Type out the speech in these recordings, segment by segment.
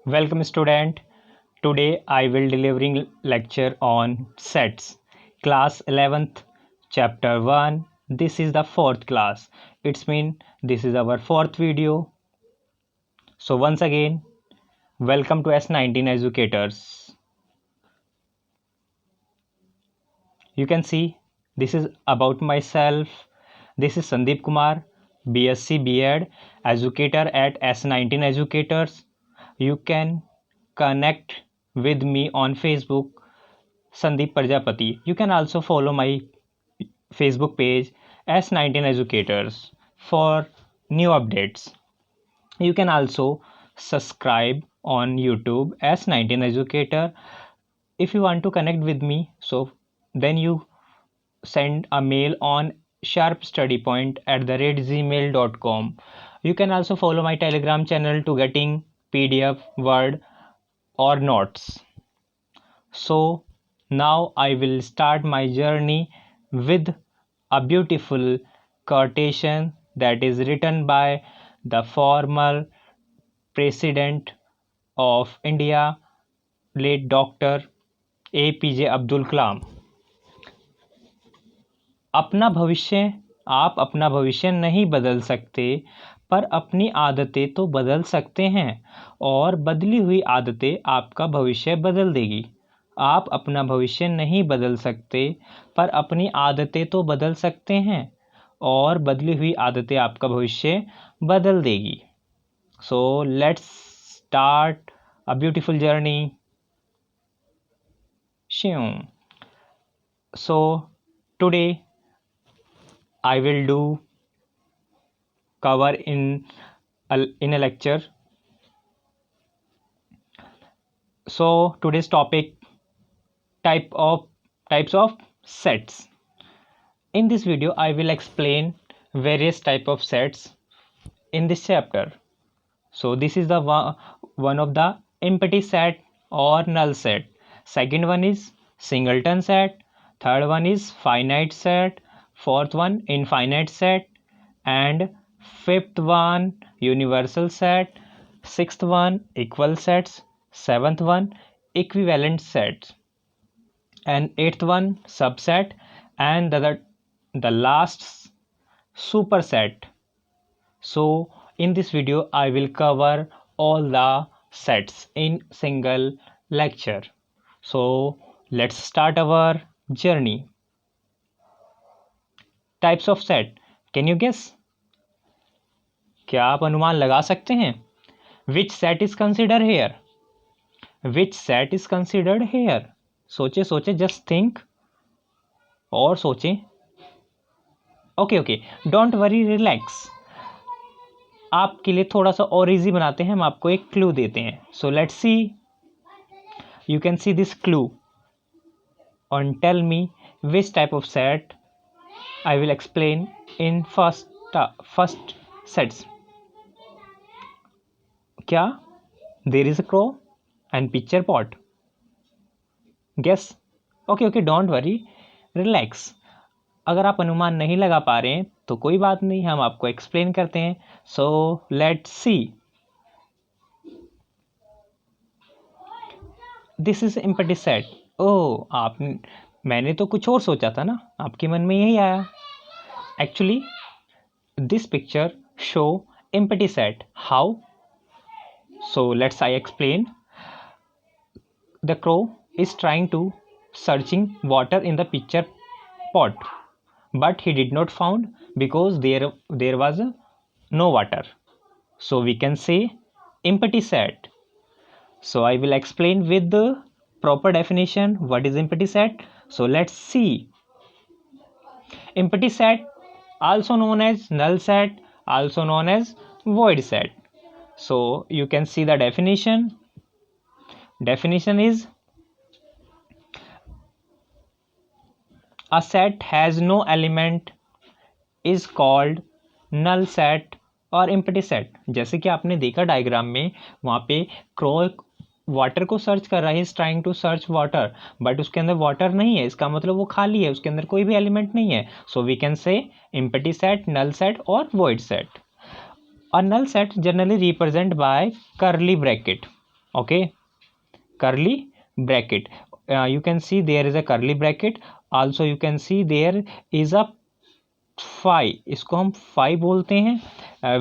Welcome student. Today I will delivering lecture on sets. Class 11th chapter 1. This is the fourth class. It's mean this is our fourth video. So once again, welcome to S19 educators. You can see this is about myself. This is Sandeep Kumar, BSc B.Ed, educator at S19 educators. You can connect with me on Facebook, Sandeep Prajapati. You can also follow my Facebook page S19 Educators for new updates. You can also subscribe on YouTube S19 Educator. If you want to connect with me, so then you send a mail on sharpstudypoint@gmail.com. You can also follow my Telegram channel to getting PDF, Word or notes. So now I will start my journey with a beautiful quotation that is written by the former President of India, late Dr. APJ Abdul Kalam. आप अपना भविष्य नहीं बदल सकते, पर अपनी आदतें तो बदल सकते हैं और बदली हुई आदतें आपका भविष्य बदल देगी। आप अपना भविष्य नहीं बदल सकते, पर अपनी आदतें तो बदल सकते हैं और बदली हुई आदतें आपका भविष्य बदल देगी। So let's start a beautiful journey. So today I will do cover in a lecture. So today's topic types of sets. In this video I will explain various type of sets in this chapter. So this is the one of the empty set or null set. Second one is singleton set. Third one is finite set. Fourth one infinite set, and fifth one universal set. Sixth one equal sets. Seventh one equivalent sets, and eighth one subset, and the last superset. So in this video I will cover all the sets in single lecture. So let's start our journey. Types of set, can you guess? क्या आप अनुमान लगा सकते हैं? Which set is consider here? Which set is considered here? सोचे सोचे, just think और सोचें। Okay, don't worry, relax. आपके लिए थोड़ा सा और इजी बनाते हैं, हम आपको एक क्लू देते हैं। सो let's C, you can see this clue and tell me which type of set I will explain in first sets. क्या? There is a crow and picture pot. Guess? Okay, don't worry, relax. अगर आप अनुमान नहीं लगा पा रहे हैं तो कोई बात नहीं, हम आपको एक्सप्लेन करते हैं. So let's see. This is empty set. मैंने तो कुछ और सोचा था ना, आपके मन में यही आया. Actually, this picture show empty set. How? So let's I explain. The crow is trying to searching water in the pitcher pot, but he did not found because there was no water. So we can say empty set. So I will explain with the proper definition what is empty set. So let's see. Empty set, also known as null set, also known as void set. So you can see the definition. Definition is a set has no element is called null set और empty set. जैसे कि आपने देखा diagram में, वहाँ पे crow water को search कर रहा है, is trying to search water, but उसके अंदर वाटर नहीं है, इसका मतलब वो खाली है, उसके अंदर कोई भी एलिमेंट नहीं है. So we can say empty set, null set और void set. A null set generally represented by curly bracket. Okay, curly bracket. You can see there is a curly bracket. Also you can see there is a phi. इसको हम phi बोलते हैं.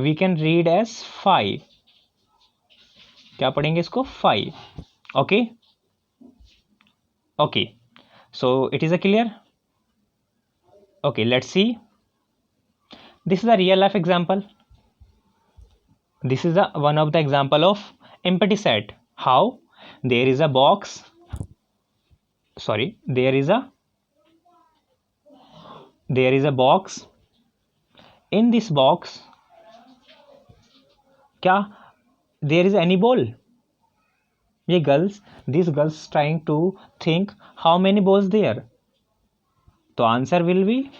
We can read as phi. क्या पढ़ेंगे इसको? Phi. Okay. Okay, so it is a clear. Okay, let's see. This is a real life example. This is one of the example of empty set. How? There is a box. Sorry, there is a box. In this box, क्या there is any ball? ये these girls trying to think how many balls there. तो answer will be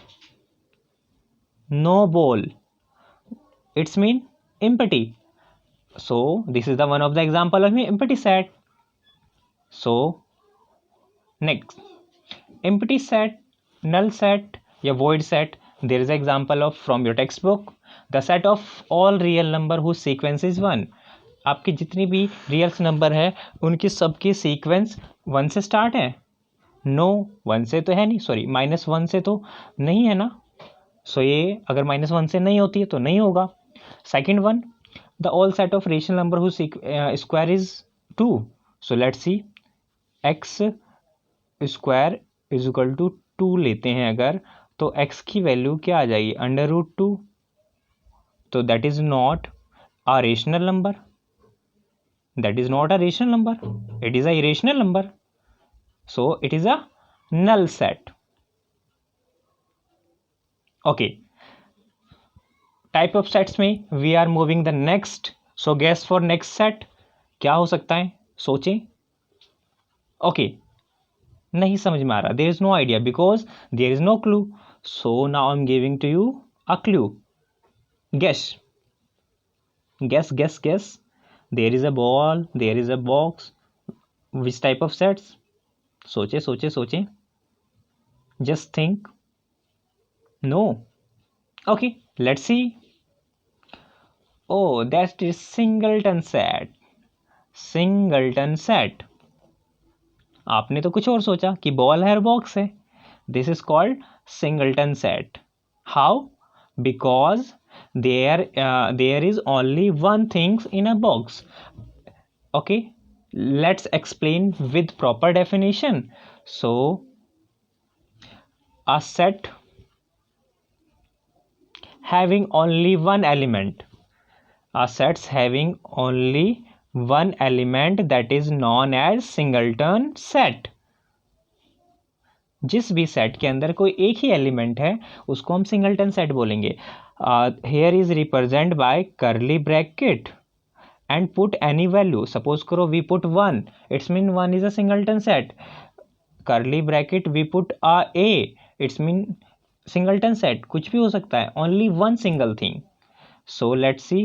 no ball. It's mean empty. So this is the one of the example of empty set. So next, empty set, null set या void set. There is an example of from your textbook. The set of all real number whose sequence is 1. आपकी जितनी भी रियल्स number है उनकी सबकी sequence 1 से start है. No 1 से तो है नहीं, सॉरी -1 से तो नहीं है ना. सो ये अगर -1 से नहीं होती है तो नहीं होगा. Second one, the all set of rational number who square is 2. So let's see, x square is equal to 2 लेते हैं अगर, तो x की वैल्यू क्या आ जाएगी? √2. तो that is not a rational number. That is not a rational number. It is a irrational number. So it is a null set. Okay. Type of sets में we are moving the next. So guess for next set. क्या हो सकता है? सोचें. Okay. नहीं समझ में आ रहा. There is no idea because there is no clue. So now I'm giving to you a clue. Guess. Guess. There is a ball, there is a box. Which type of sets? सोचे. Just think. No. Okay, let's see. Oh, that is singleton set. Singleton set. आपने तो कुछ और सोचा कि ball है और box है. This is called singleton set. How? Because there is only one thing in a box. Okay, let's explain with proper definition. So a set having only one element, a sets having only one element, that is known as singleton set. जिस भी set के अंदर कोई एक ही element है उसको हम singleton set बोलेंगे. Here is represent by curly bracket and put any value. Suppose करो we put 1, it's mean 1 is a singleton set. Curly bracket we put A, it's mean singleton set. कुछ भी हो सकता है, only one single thing. So let's see.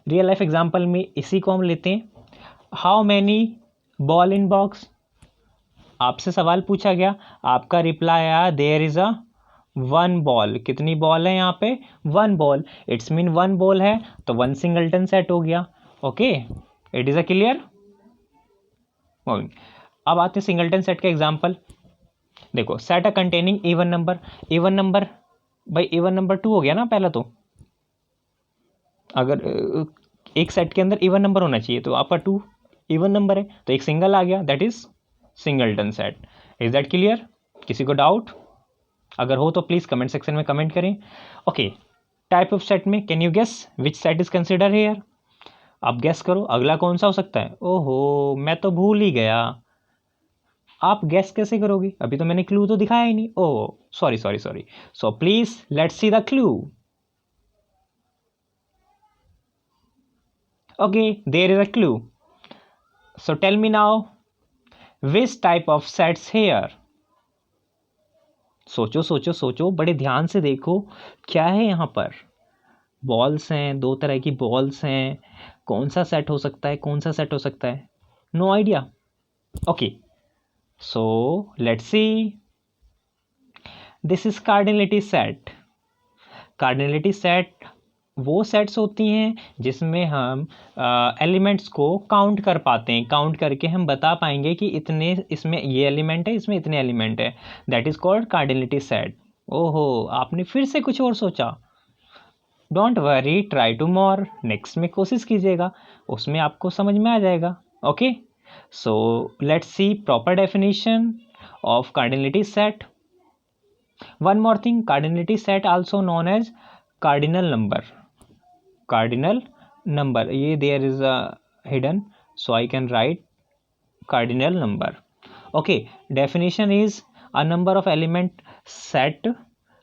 Real life example में इसी को हम लेते हैं. How many ball in box? आपसे सवाल पूछा गया, आपका रिप्लाई आया देयर इज अ 1 बॉल. कितनी बॉल है यहाँ पे? 1 बॉल. इट्स मीन 1 बॉल है तो 1 सिंगलटन सेट हो गया. Okay, it is a clear. अब आते हैं सिंगलटन सेट का एग्जांपल. देखो, सेट अ containing even number. Even number भाई, इवन नंबर 2 हो गया ना पहला. तो अगर एक सेट के अंदर इवन नंबर होना चाहिए तो आपका 2 इवन नंबर है, तो एक सिंगल आ गया, that is singleton set. Is that clear? किसी को डाउट? अगर हो तो प्लीज कमेंट सेक्शन में कमेंट करें. ओके, टाइप ऑफ सेट में can you guess which set is consider here? आप गेस करो अगला कौन सा हो सकता है. ओहो, मैं तो भूल ही गया. आप गेस कैसे करोगे? अभी तो मैंने क्लू तो दिखाया ही नहीं. Oh sorry. So please let's see the clue. Okay, there is a clue. So tell me now which type of sets here. सोचो, बड़े ध्यान से देखो क्या है यहाँ पर. बॉल्स हैं, 2 तरह की बॉल्स हैं. कौन सा सेट हो सकता है? No idea. Okay, so let's see. This is cardinality set. Cardinality set वो सेट्स होती हैं जिसमें हम एलिमेंट्स को काउंट कर पाते हैं, काउंट करके हम बता पाएंगे कि इतने इसमें ये एलिमेंट है, इसमें इतने एलिमेंट है। That is called cardinality set. ओहो, आपने फिर से कुछ और सोचा। Don't worry, try to more, next में कोशिश कीजिएगा, उसमें आपको समझ में आ जाएगा। Okay, so let's see proper definition of cardinality set. One more thing, cardinality set also known as cardinal number. Cardinal number, ये there is a hidden, so I can write cardinal number. Okay, definition is a number of element set,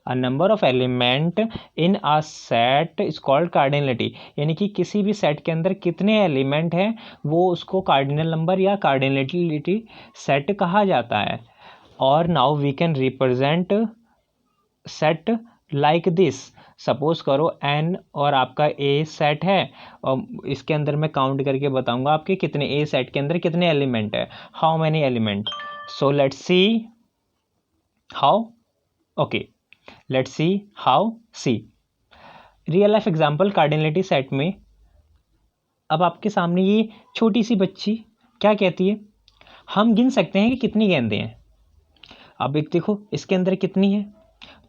a number of element in a set is called cardinality. यानी कि किसी भी set के अंदर कितने element हैं वो उसको कार्डिनल नंबर या कार्डिनलिटी सेट कहा जाता है। और now we can represent set like this. Suppose करो n और आपका a सेट है और इसके अंदर मैं काउंट करके बताऊंगा आपके कितने a सेट के अंदर कितने एलिमेंट है, how many element. So let's see how. Okay, let's see how. See real life example cardinality set में। अब आपके सामने ये छोटी सी बच्ची क्या कहती है, हम गिन सकते हैं कि कितनी गेंदें हैं। अब एक देखो इसके अंदर कितनी है,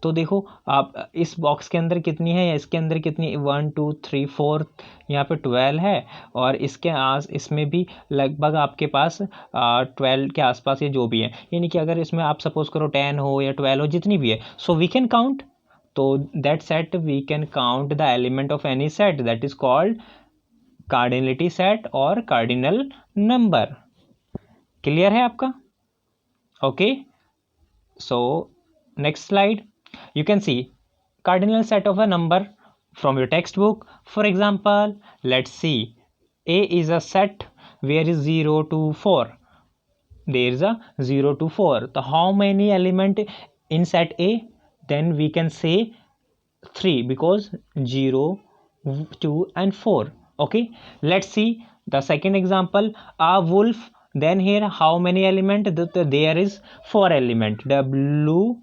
तो देखो आप इस बॉक्स के अंदर कितनी है या इसके अंदर कितनी, 1 2 3 4, यहाँ पे 12 है और इसमें भी लगभग आपके पास 12 के आसपास ये जो भी है। यानी कि अगर इसमें आप सपोज करो 10 हो या 12 हो, जितनी भी है, सो वी कैन काउंट। तो that set we can count the element of any set, that is called cardinality set और कार्डिनल नंबर। क्लियर है आपका? Okay, so next slide, you can see cardinal set of a number from your textbook. For example, let's see A is a set where is 0 to 4. There is a 0 to 4. So how many element in set A? Then we can say 3 because 0, 2 and 4. Okay, let's see the second example, a wolf. Then here how many element? There is 4 element, W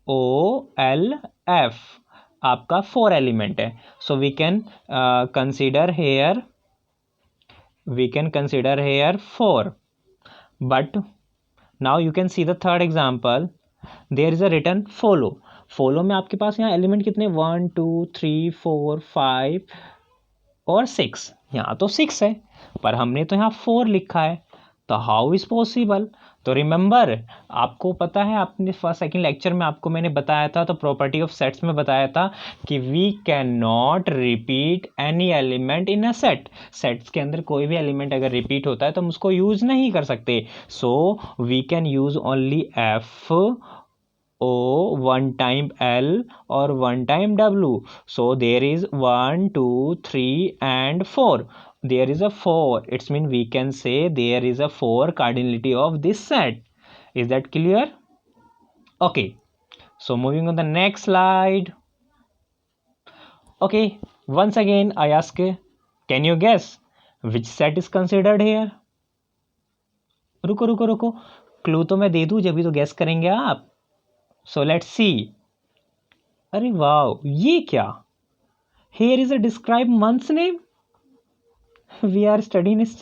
O L F, आपका 4 element है। So we can consider here 4. But now you can see the third example, there is a written follow. follow में आपके पास यहाँ element कितने, 1 2 3 4 5 और 6। यहाँ तो 6 है पर हमने तो यहाँ 4 लिखा है, तो हाउ इज पॉसिबल। तो रिमेंबर, आपको पता है आपने फर्स्ट सेकंड लेक्चर में आपको मैंने बताया था, तो प्रॉपर्टी ऑफ सेट्स में बताया था कि we can not repeat any element in a set. Sets के अंदर कोई भी एलिमेंट अगर रिपीट होता है तो हम उसको यूज नहीं कर सकते। So we can use only F O, 1 time L और 1 time W. So there is 1 2 3 and 4. There is a 4. It means we can say there is a 4 cardinality of this set. Is that clear? Okay, so moving on the next slide. Okay, once again I ask, can you guess which set is considered here? रुको, clue तो मैं दे दूं जब भी तो gas करेंगे आप। So let's see. अरे वाह, ये क्या? Here is a describe month's name. We are studying this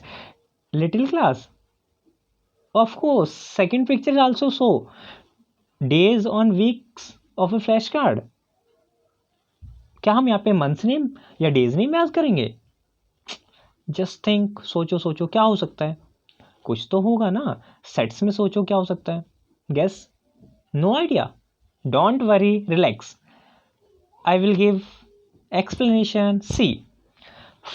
little class. Of course, second picture also show days on weeks of a flashcard. क्या हम यहाँ पे month's name या days name याद करेंगे? Just think, सोचो क्या हो सकता है? कुछ तो होगा ना। सेट्स में सोचो क्या हो सकता है? Guess? No idea. Don't worry, relax. I will give explanation. See,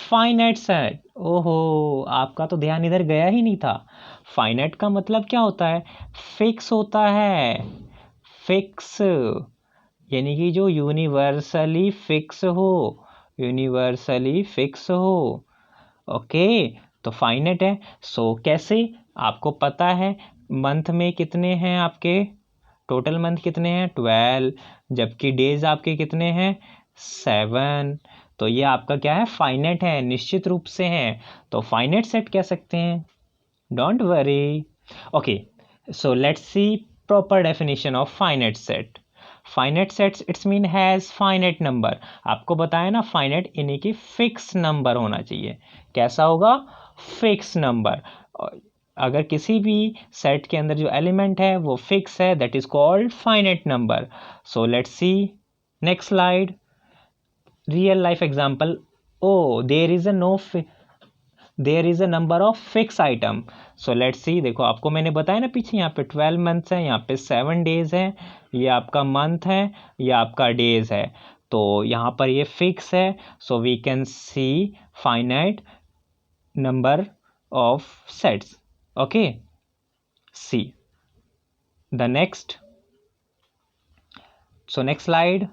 finite set. ओहो, आपका तो ध्यान इधर गया ही नहीं था। फाइनाइट का मतलब क्या होता है? फिक्स होता है। फिक्स यानी कि जो यूनिवर्सली फिक्स हो। ओके, तो फाइनाइट है। सो कैसे? आपको पता है मंथ में कितने हैं आपके, टोटल मंथ कितने हैं, 12, जबकि डेज आपके कितने हैं, 7। तो ये आपका क्या है, फाइनाइट है, निश्चित रूप से है, तो फाइनाइट सेट कह सकते हैं। Don't worry. Okay, so let's see proper definition of finite set. Finite sets it's mean has finite number. आपको बताया ना, फाइनाइट यानी कि फिक्स नंबर होना चाहिए। कैसा होगा? Fix number. अगर किसी भी सेट के अंदर जो एलिमेंट है वो फिक्स है, that is called finite number. So let's see next slide, real life example. Oh there is a number of fix item. So let's see, देखो आपको मैंने बताया ना पीछे, यहाँ पे 12 मंथ्स है, यहाँ पे 7 डेज है, ये आपका मंथ है, ये आपका डेज है। तो यहाँ पर ये फिक्स है, so we can see finite number of sets. Okay, see the next. So next slide.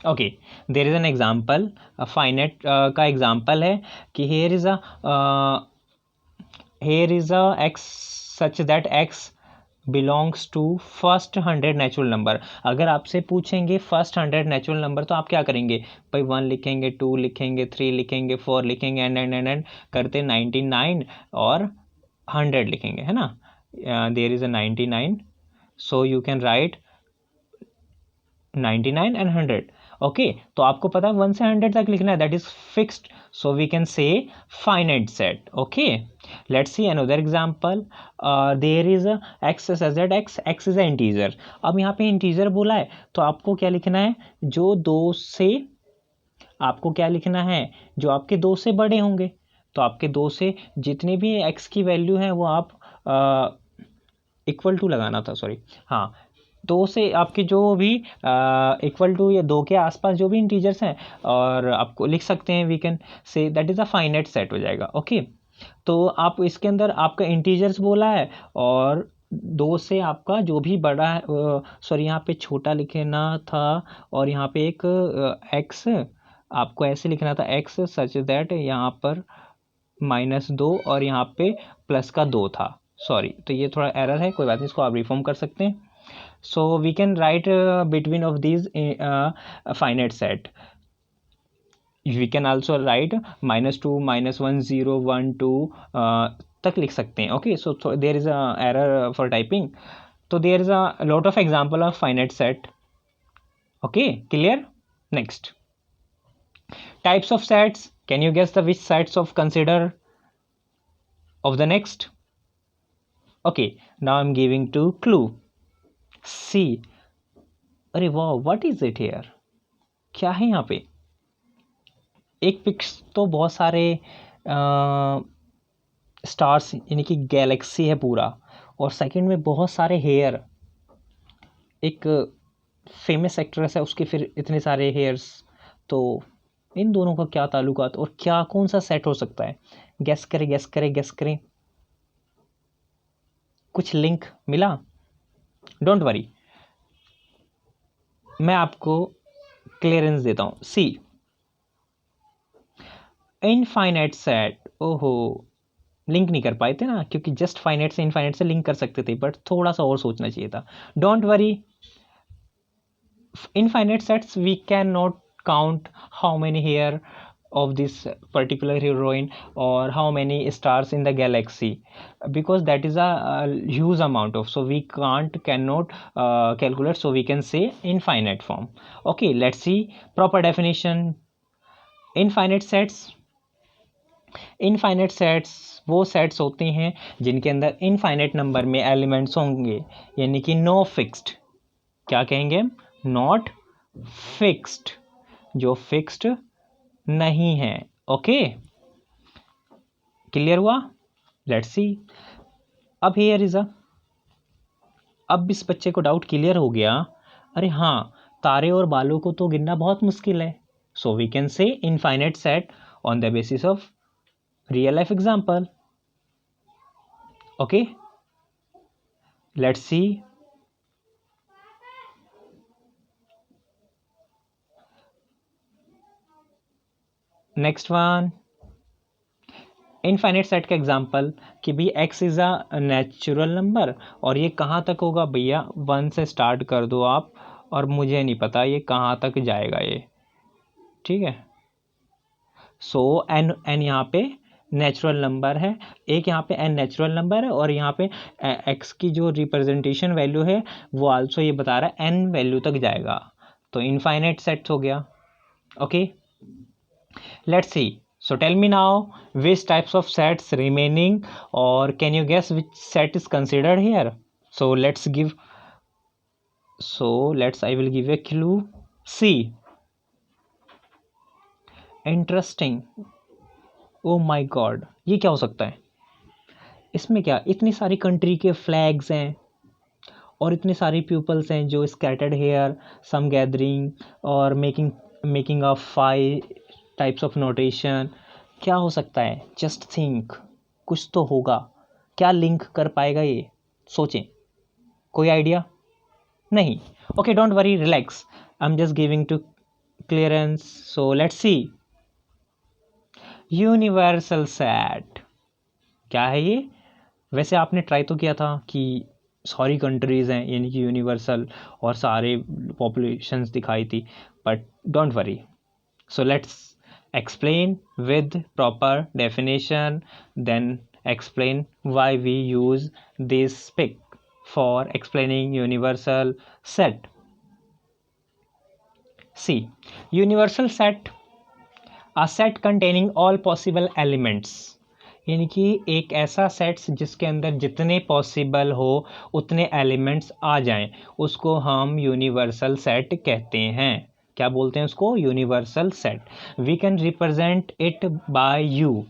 Okay, there is an example, a finite का example है कि here is a x such that x belongs to first 100 natural number. अगर आपसे पूछेंगे first 100 natural number तो आप क्या करेंगे भाई? 1 लिखेंगे, 2 लिखेंगे, 3 लिखेंगे, 4 लिखेंगे, एंड करते 99 और 100 लिखेंगे, है ना। There is a 99, so you can write 99 and 100। Okay, तो आपको पता है 1 से 100 तक लिखना है, that is fixed, so we can say finite set. Okay, let's see another example. There is x such that x is a integer. अब यहाँ पे इंटीजर बोला है तो आपको क्या लिखना है? जो दो से, आपको क्या लिखना है? जो आपके दो से बड़े होंगे। तो आपके दो से जितनी भी एक्स की वैल्यू है वो आप इक्वल टू लगाना था, सॉरी, हाँ, दो से आपके जो भी इक्वल टू या दो के आसपास जो भी इंटीजर्स हैं, और आपको लिख सकते हैं, we can say that is a finite set हो जाएगा। ओके, तो आप इसके अंदर आपका इंटीजर्स बोला है, और दो से आपका जो भी बड़ा है, सॉरी यहाँ पे छोटा लिखना था, और यहाँ पे एक एक्स आपको ऐसे लिखना था, एक्स सच दैट यहाँ पर -2 और यहाँ पे प्लस का 2 था, सॉरी, तो ये थोड़ा एरर है, कोई बात नहीं, इसको आप रिफॉर्म कर सकते हैं। so we can write between of these finite set. We can also write -2 -1 0 1 2 तक लिख सकते हैं। Okay, so there is a error for typing, so there is a lot of example of finite set. Okay, clear? Next, types of sets. Can you guess the which sets of consider of the next? Okay, now I'm giving two clue. See, अरे वाह, what is it here? क्या है यहाँ पे? एक pics तो बहुत सारे स्टार्स यानी कि गैलेक्सी है पूरा, और सेकंड में बहुत सारे हेयर, एक फेमस एक्ट्रेस है उसके फिर इतने सारे हेयर्स। तो इन दोनों का क्या ताल्लुकात और क्या कौन सा सेट हो सकता है? गेस करें, गेस करें, गेस करें। कुछ लिंक मिला? डोंट वरी, मैं आपको क्लियरेंस देता हूँ। सी, इनफाइनाइट सेट, ओहो, लिंक नहीं कर पाए थे ना, क्योंकि जस्ट फाइनाइट से इनफाइनाइट से लिंक कर सकते थे, बट थोड़ा सा और सोचना चाहिए था। Don't worry, infinite sets we can not count how many here of this particular heroine or how many stars in the galaxy, because that is a huge amount of, so we cannot calculate, so we can say infinite form. Okay, let's see proper definition. infinite sets वो sets होते हैं जिनके अंदर infinite number में elements होंगे, यानी कि no fixed, क्या कहेंगे? नॉट फिक्स्ड, जो फिक्स्ड नहीं है। ओके, क्लियर हुआ? लेट्स सी, अब हियर इज अब इस बच्चे को डाउट क्लियर हो गया, अरे हाँ, तारे और बालों को तो गिनना बहुत मुश्किल है, so we can say infinite set on the basis of real life example. Okay, let's see, next one, infinite set का एग्जांपल कि भाई x is a natural number, और ये कहाँ तक होगा भैया? 1 से स्टार्ट कर दो आप, और मुझे नहीं पता ये कहाँ तक जाएगा ये, ठीक है। सो एन यहाँ पे नेचुरल नंबर है, एक यहाँ पे n नेचुरल नंबर है और यहाँ पे x की जो रिप्रेजेंटेशन वैल्यू है वो आल्सो ये बता रहा है n वैल्यू तक जाएगा, तो इनफाइनाइट सेट्स हो गया. Okay, let's C. So tell me now which types of sets remaining, or can you guess which set is considered here? So I will give a clue. C. Interesting. Oh my god, ये क्या हो सकता है? इसमें क्या इतनी सारी country के फ्लैग्स हैं और इतने सारे पीपल्स हैं जो स्कैटर्ड हेयर, सम गैदरिंग और making of 5 types of notation. क्या हो सकता है? जस्ट थिंक, कुछ तो होगा. क्या लिंक कर पाएगा ये? सोचें. कोई आइडिया? नहीं. Okay, don't worry, relax, I am just giving to clearance. So let's see. Universal set क्या है ये? वैसे आपने ट्राई तो किया था कि सारी कंट्रीज़ हैं यानी कि यूनिवर्सल और सारे पॉपुलेशंस दिखाई थी, but don't worry. So let's explain with proper definition, then explain why we use this pic for explaining universal set. See, universal set, a set containing all possible elements, यानी कि एक ऐसा sets जिसके अंदर जितने possible हो उतने elements आ जाएं, उसको हम यूनिवर्सल सेट कहते हैं. क्या बोलते हैं उसको? Universal set. We can represent it by U.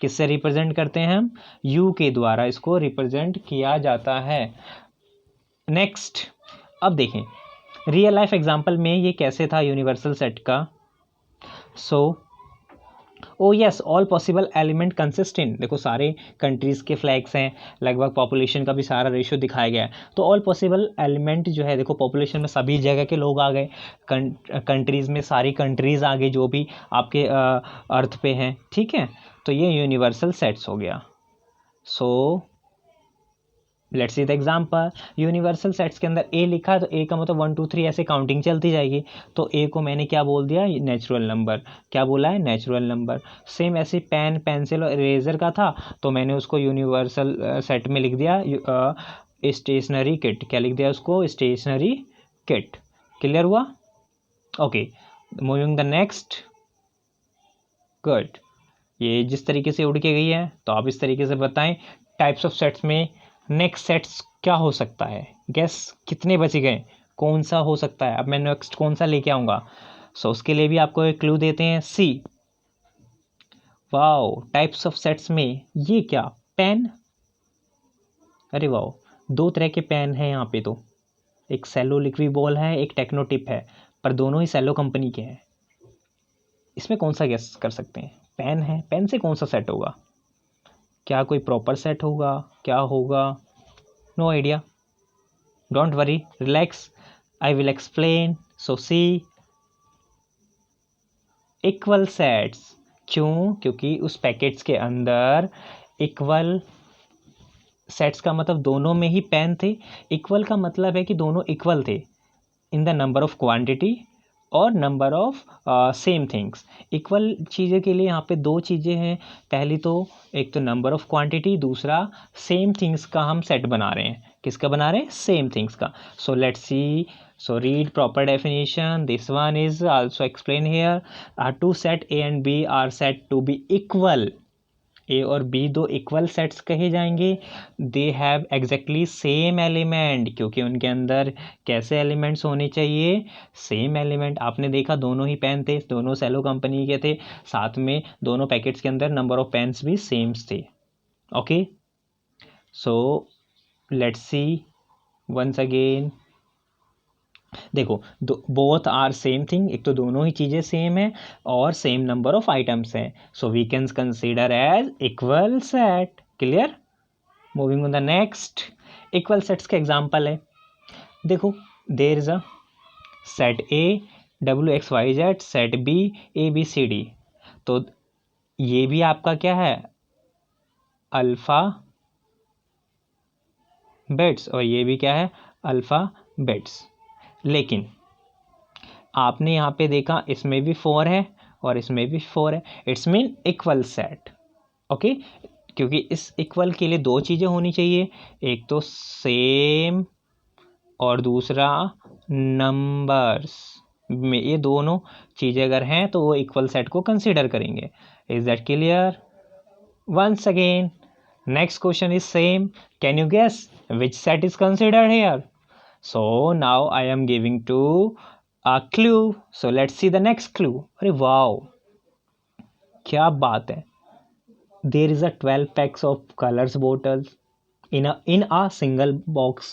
किससे रिप्रेजेंट करते हैं हम? यू के द्वारा इसको रिप्रेजेंट किया जाता है. नेक्स्ट, अब देखें रियल लाइफ एग्जांपल में ये कैसे था यूनिवर्सल सेट का. So oh yes, all possible element consistent. देखो सारे कंट्रीज़ के फ्लैग्स हैं, लगभग पॉपुलेशन का भी सारा रेशियो दिखाया गया है. तो ऑल पॉसिबल एलिमेंट जो है, देखो पॉपुलेशन में सभी जगह के लोग आ गए, कंट्रीज़ में सारी कंट्रीज़ आ गई जो भी आपके अर्थ पे हैं. ठीक है, तो ये यूनिवर्सल सेट्स हो गया. सो let's see the example. Universal sets के अंदर ए लिखा है तो ए का मतलब 1 2 3 ऐसे काउंटिंग चलती जाएगी. तो ए को मैंने क्या बोल दिया? Natural number. क्या बोला है? Natural number. सेम ऐसे पेन, पेंसिल और इरेजर का था तो मैंने उसको यूनिवर्सल सेट में लिख दिया स्टेशनरी किट. क्या लिख दिया उसको? Stationery kit. क्लियर हुआ? Okay, moving the next. Good. ये जिस तरीके से उड़ के गई है तो आप इस तरीके से बताएं टाइप्स ऑफ सेट्स में नेक्स्ट सेट्स क्या हो सकता है. गैस कितने बच गए? कौन सा हो सकता है? अब मैं नेक्स्ट कौन सा लेके आऊँगा? सो उसके लिए भी आपको एक क्लू देते हैं. सी. वाओ, टाइप्स ऑफ सेट्स में ये क्या? पेन. अरे वाओ, 2 तरह के पेन हैं यहाँ पे. तो एक सेलो लिक्विबॉल है, एक टेक्नोटिप है, पर दोनों ही सेलो कंपनी के हैं. इसमें कौन सा गेस कर सकते हैं? पेन है, पेन से कौन सा सेट होगा? क्या कोई प्रॉपर सेट होगा? क्या होगा? No idea. Don't worry, relax, I will explain. So see, equal sets. क्यों? क्योंकि उस पैकेट्स के अंदर इक्वल सेट्स का मतलब दोनों में ही पेन थे. इक्वल का मतलब है कि दोनों इक्वल थे in the number of quantity और number of same things. Equal चीज़ें के लिए यहाँ पे 2 चीज़ें हैं. पहली तो एक तो नंबर ऑफ क्वांटिटी, दूसरा सेम थिंग्स का हम सेट बना रहे हैं. किसका बना रहे हैं? सेम थिंग्स का. So let's see. So read proper definition. This one is also explain here. Two set A and B are set to be equal. A और बी 2 इक्वल सेट्स कहे जाएंगे. They have exactly same element, क्योंकि उनके अंदर कैसे elements होने चाहिए? Same element. आपने देखा दोनों ही पेन थे, दोनों सेलो कंपनी के थे, साथ में दोनों पैकेट्स के अंदर नंबर ऑफ पेन्स भी सेम थे. Okay, so let's see once again. देखो बोथ आर सेम थिंग. एक तो दोनों ही चीज़ें सेम है और सेम नंबर ऑफ आइटम्स हैं. So we can consider as equal set. Clear? Moving on the next. Equal sets के एग्जांपल है. देखो there is a set A WXYZ, set B ABCD. तो ये भी आपका क्या है? अल्फ़ा बेट्स, और ये भी क्या है? Alphabets. लेकिन आपने यहाँ पे देखा इसमें भी 4 है और इसमें भी 4 है. It's mean equal set. Okay, क्योंकि इस इक्वल के लिए दो चीज़ें होनी चाहिए, एक तो सेम और दूसरा नंबर्स में, ये दोनों चीज़ें अगर हैं तो वो इक्वल सेट को कंसिडर करेंगे। Is that clear? Once again next question is same, can you guess which set is considered here? So now I am giving to a clue, so let's see the next clue. अरे wow, क्या बात है, there is a 12 packs of colors bottles in a single box,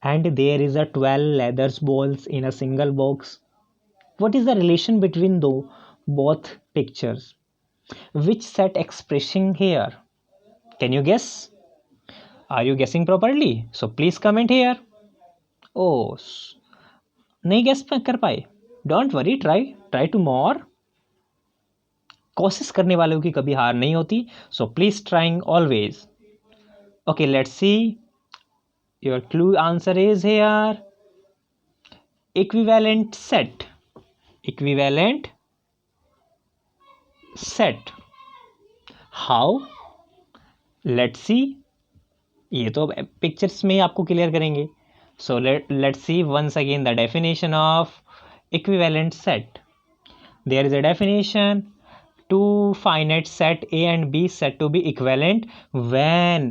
and there is a 12 leathers balls in a single box. What is the relation between both pictures? Which set expression here? Can you guess? Are you guessing properly? So please comment here. Oh, नहीं guess कर पाए? Don't worry, try to more. कोशिश करने वालों की कभी हार नहीं होती, so please trying always. Okay, let's see. Your clue answer is here. Equivalent set. Equivalent set. How? Let's see. ये तो पिक्चर्स में ही आपको क्लियर करेंगे. So let's see once again the definition of equivalent set. There is a definition. Two finite set A and B set to be equivalent when,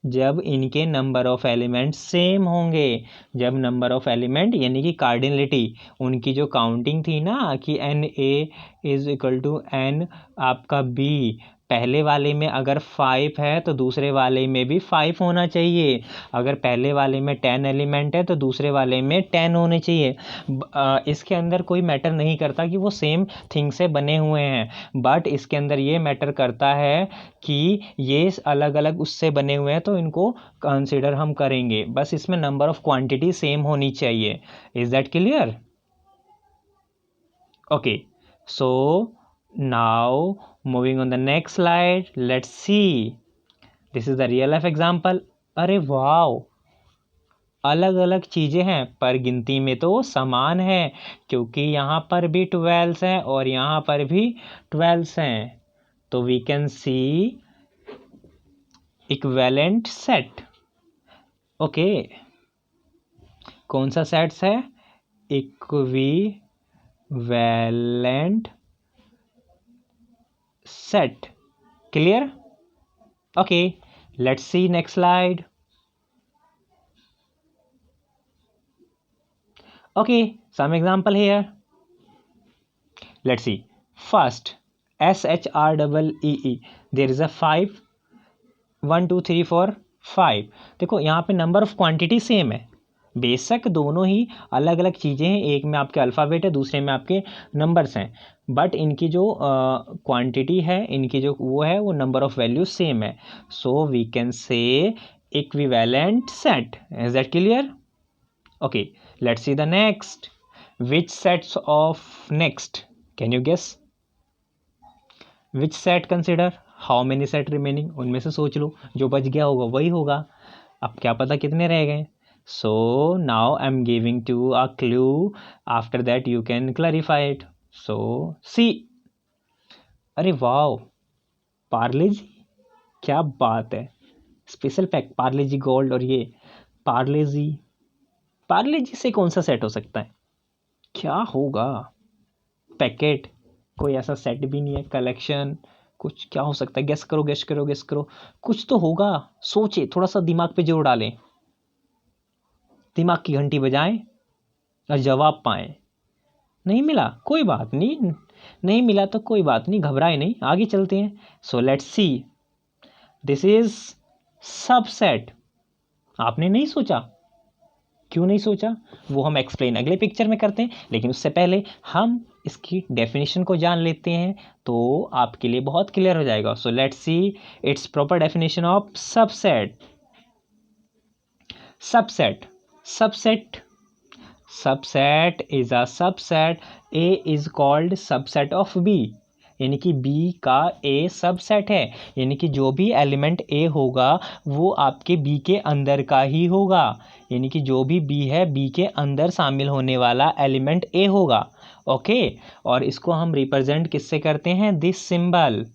जब इनके number of element same होंगे, जब number of element यानी कि cardinality, उनकी जो counting थी ना कि n A is equal to n आपका बी, पहले वाले में अगर 5 है तो दूसरे वाले में भी 5 होना चाहिए, अगर पहले वाले में 10 एलिमेंट है तो दूसरे वाले में 10 होने चाहिए। इसके अंदर कोई मैटर नहीं करता कि वो सेम थिंग से बने हुए हैं, बट इसके अंदर ये मैटर करता है कि ये अलग अलग उससे बने हुए हैं तो इनको कंसिडर हम करेंगे, बस इसमें नंबर ऑफ क्वांटिटी सेम होनी चाहिए। Is that clear? Okay, so now moving on the next slide, let's see, this is the real life example. अरे वाओ, अलग अलग चीज़ें हैं पर गिनती में तो समान है, क्योंकि यहाँ पर भी 12 हैं और यहाँ पर भी 12 हैं, तो we can see equivalent set. Okay, कौन सा सेट्स है? Equivalent set. Clear? Okay, let's see next slide. Okay, some example here. Let's see. First, SHREE. There is a 5. 1 2 3 4 5. देखो यहाँ पे नंबर ऑफ क्वांटिटी सेम है, बेशक दोनों ही अलग अलग चीज़ें हैं, एक में आपके अल्फ़ाबेट है दूसरे में आपके नंबर्स हैं, बट इनकी जो क्वांटिटी है, इनकी जो वो है, वो नंबर ऑफ वैल्यू सेम है, so we can say equivalent set. Is that clear? Okay, let's see the next. Which sets of next, can you guess? Which set consider? How many set remaining? उनमें से सोच लो, जो बच गया होगा वही होगा, अब क्या पता कितने रह गए. So now I'm giving to a clue, after that you can clarify it. So see, अरे वाओ, पार्ले जी, क्या बात है, स्पेशल पैक पार्ले जी गोल्ड, और ये पार्ले जी से कौन सा सेट हो सकता है? क्या होगा? पैकेट, कोई ऐसा सेट भी नहीं है, कलेक्शन, कुछ क्या हो सकता है? गेस करो गेस करो गेस करो, कुछ तो होगा, सोचे, थोड़ा सा दिमाग पे जोर डालें, दिमाग की घंटी बजाएं और जवाब पाएं. नहीं मिला कोई बात नहीं, नहीं मिला तो कोई बात नहीं, घबराए नहीं, आगे चलते हैं. सो let's see, this is subset. आपने नहीं सोचा? क्यों नहीं सोचा? वो हम एक्सप्लेन अगले पिक्चर में करते हैं, लेकिन उससे पहले हम इसकी डेफिनेशन को जान लेते हैं तो आपके लिए बहुत क्लियर हो जाएगा. सो let's see it's proper definition of subset. Subset is a subset. A is called subset of B. यानी कि B का A सबसेट है, यानी कि जो भी एलिमेंट A होगा वो आपके B के अंदर का ही होगा, यानी कि जो भी B है B के अंदर शामिल होने वाला एलिमेंट A होगा. ओके, और इसको हम रिप्रेजेंट किससे करते हैं? This symbol.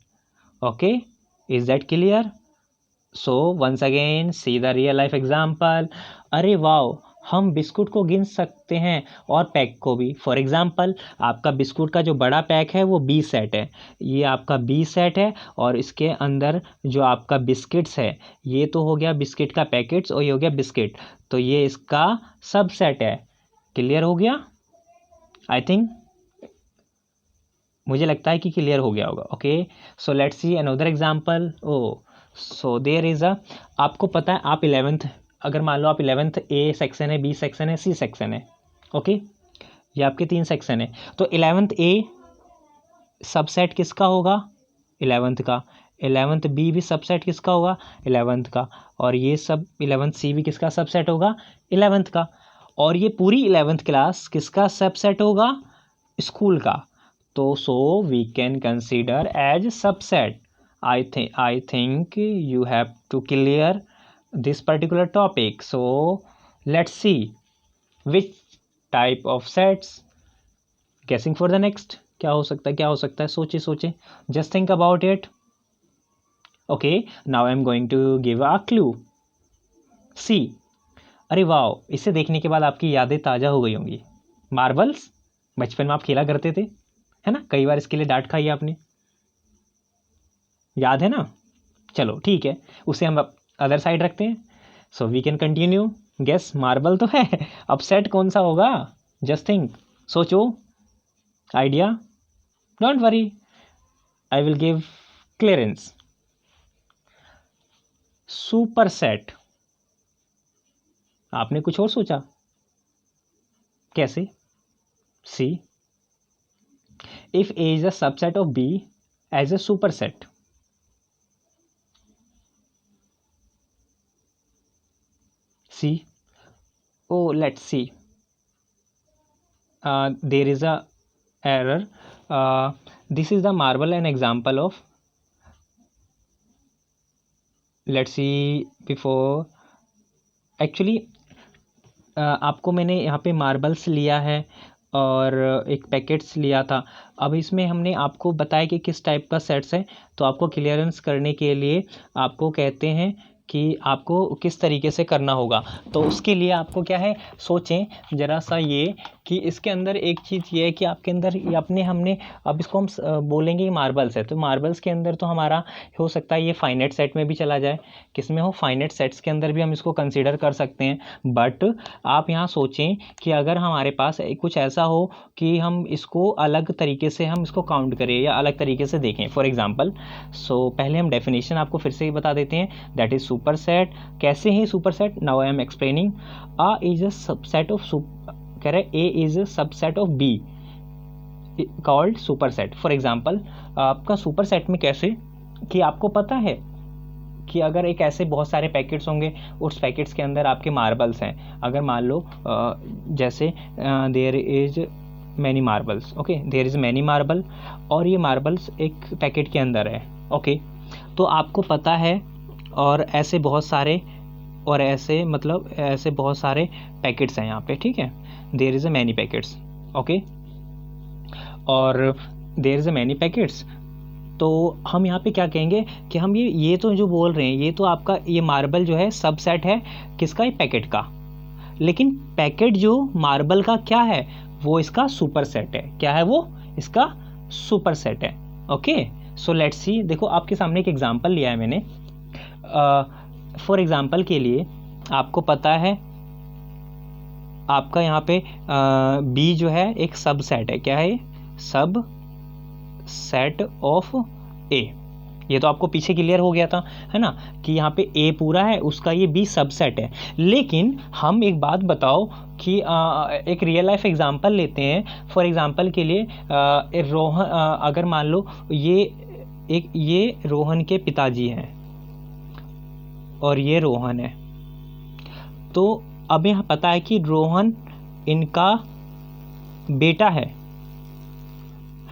Okay, is that clear? So once again see the real life example. अरे वाओ, हम बिस्कुट को गिन सकते हैं और पैक को भी. फॉर एग्जाम्पल, आपका बिस्कुट का जो बड़ा पैक है वो बी सेट है, ये आपका बी सेट है, और इसके अंदर जो आपका बिस्किट्स है, ये तो हो गया बिस्किट का पैकेट्स और ये हो गया बिस्किट, तो ये इसका सब सेट है. क्लियर हो गया? आई थिंक, मुझे लगता है कि क्लियर हो गया होगा. Okay, so let's see another example. Oh, so there is a, आपको पता है आप 11th, अगर मान लो आप 11th ए सेक्शन है, बी सेक्शन है, सी सेक्शन है. ओके, ये आपके 3 सेक्शन है. तो 11th ए सबसेट किसका होगा? 11th का. 11th बी भी सबसेट किसका होगा? 11th का. और ये सब 11th सी भी किसका सबसेट होगा? 11th का. और ये पूरी 11th क्लास किसका सबसेट होगा? स्कूल का. तो so we can consider as subset. I think you have to clear this particular topic. So let's see which type of sets. Guessing for the next. क्या हो सकता है, क्या हो सकता है? सोचे सोचे, just think about it. Okay, now I'm going to give a clue. See. अरे वाह, इसे देखने के बाद आपकी यादें ताज़ा हो गई होंगी. मार्बल्स, बचपन में आप खेला करते थे, है ना? कई बार इसके लिए डांट खाई आपने, याद है ना? चलो ठीक है, उसे हम अदर साइड रखते हैं. So we can continue. Guess, marble तो है, अब सेट कौन सा होगा? जस्ट थिंक, सोचो. Idea? Don't worry, I will give clearance. Super set. आपने कुछ और सोचा? कैसे? See, if A is a subset of B as a super set. See, oh, let's see. There is a error. This is the marble, an example of. Let's see before. Actually, आपको मैंने यहाँ पे marbles लिया है और एक packets लिया था. अब इसमें हमने आपको बताया कि किस टाइप का सेट्स है, तो आपको क्लियरेंस करने के लिए आपको कहते हैं कि आपको किस तरीके से करना होगा. तो उसके लिए आपको क्या है, सोचें ज़रा सा ये कि इसके अंदर एक चीज़ ये है कि आपके अंदर ये अपने हमने, अब इसको हम बोलेंगे मार्बल्स है, तो मार्बल्स के अंदर तो हमारा हो सकता है ये फाइनेट सेट में भी चला जाए. किस में हो? फाइनेट सेट्स के अंदर भी हम इसको कंसीडर कर सकते हैं. बट आप यहाँ सोचें कि अगर हमारे पास कुछ ऐसा हो कि हम इसको अलग तरीके से हम इसको काउंट करें या अलग तरीके से देखें. फॉर एग्जांपल, सो पहले हम डेफिनेशन आपको फिर से ही बता देते हैं. That is super set. कैसे है super set? Now I am explaining. A is a subset of, कह रहे A is a subset of B called super set. For example, आपका सुपर सेट में कैसे कि आपको पता है कि अगर एक ऐसे बहुत सारे पैकेट्स होंगे, उस पैकेट्स के अंदर आपके मार्बल्स हैं. अगर मान लो जैसे there is many marbles. Okay, there is many marble, और ये मार्बल्स एक पैकेट के अंदर है. ओके, तो आपको पता है, और ऐसे बहुत सारे, और ऐसे मतलब ऐसे बहुत सारे पैकेट्स हैं यहाँ पे. ठीक है, there is a many packets. Okay, और there is a many packets. तो हम यहाँ पे क्या कहेंगे कि हम ये तो जो बोल रहे हैं, ये तो आपका ये मार्बल जो है सबसेट है किसका? पैकेट का. लेकिन पैकेट जो मार्बल का क्या है, वो इसका सुपर सेट है. क्या है वो? इसका सुपर सेट है. Okay, so let's see. देखो, आपके सामने एक एग्जांपल लिया है मैंने. फॉर एग्जांपल के लिए आपको पता है आपका यहाँ पे बी जो है एक सब सेट है. क्या है? सब सेट ऑफ ए. ये तो आपको पीछे क्लियर हो गया था, है ना, कि यहाँ पे ए पूरा है, उसका ये बी सबसेट है. लेकिन हम एक बात बताओ कि एक रियल लाइफ एग्जांपल लेते हैं. फॉर एग्जांपल के लिए रोहन, अगर मान लो ये रोहन के पिताजी हैं और ये रोहन है. तो अब यहाँ पता है कि रोहन इनका बेटा है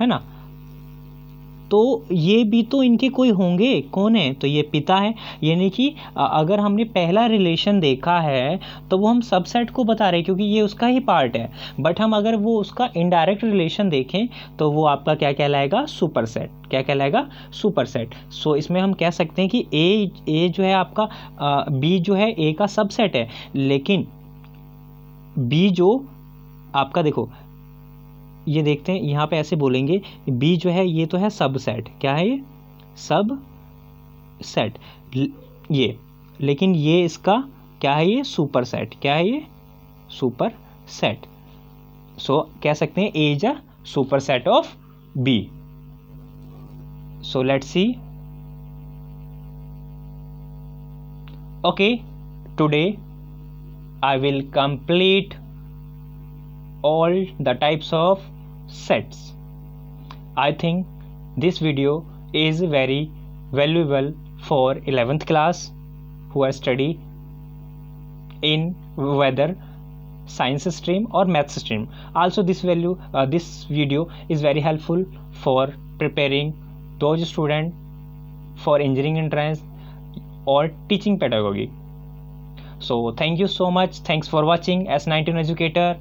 ना. तो ये भी तो इनके कोई होंगे, कौन है, तो ये पिता है। यानी कि अगर हमने पहला रिलेशन देखा है तो वो हम सबसेट को बता रहे हैं क्योंकि ये उसका ही पार्ट है। बट हम अगर वो उसका इनडायरेक्ट रिलेशन देखें तो वो आपका क्या कहलाएगा, सुपरसेट। क्या कहलाएगा, सुपरसेट। सो इसमें हम कह सकते हैं कि ए जो है आपका बी जो है ए का सबसेट है, लेकिन बी जो आपका, देखो ये देखते हैं यहाँ पे ऐसे बोलेंगे, बी जो है ये तो है सबसेट। क्या है ये, सब सेट ये, लेकिन ये इसका क्या है, ये सुपर सेट। क्या है ये, सुपर सेट। सो कह सकते हैं A is a super set of B. So let's see. Okay, today I will complete all the types of sets. I think this video is very valuable for 11th class who are study in whether science stream or math stream. Also this video is very helpful for preparing those students for engineering entrance or teaching pedagogy. So thank you so much, thanks for watching S19 educator.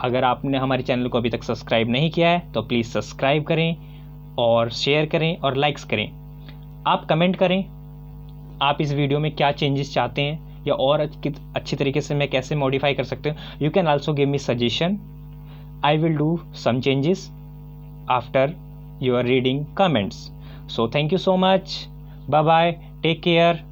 अगर आपने हमारे channel को अभी तक subscribe नहीं किया है तो प्लीज़ सब्सक्राइब करें और शेयर करें और लाइक्स करें। आप कमेंट करें आप इस वीडियो में क्या चेंजेस चाहते हैं या और अच्छी तरीके से मैं कैसे मॉडिफाई कर सकते हैं। You can also give me suggestion, I will do some changes after your reading comments. So thank you so much, bye bye, take care.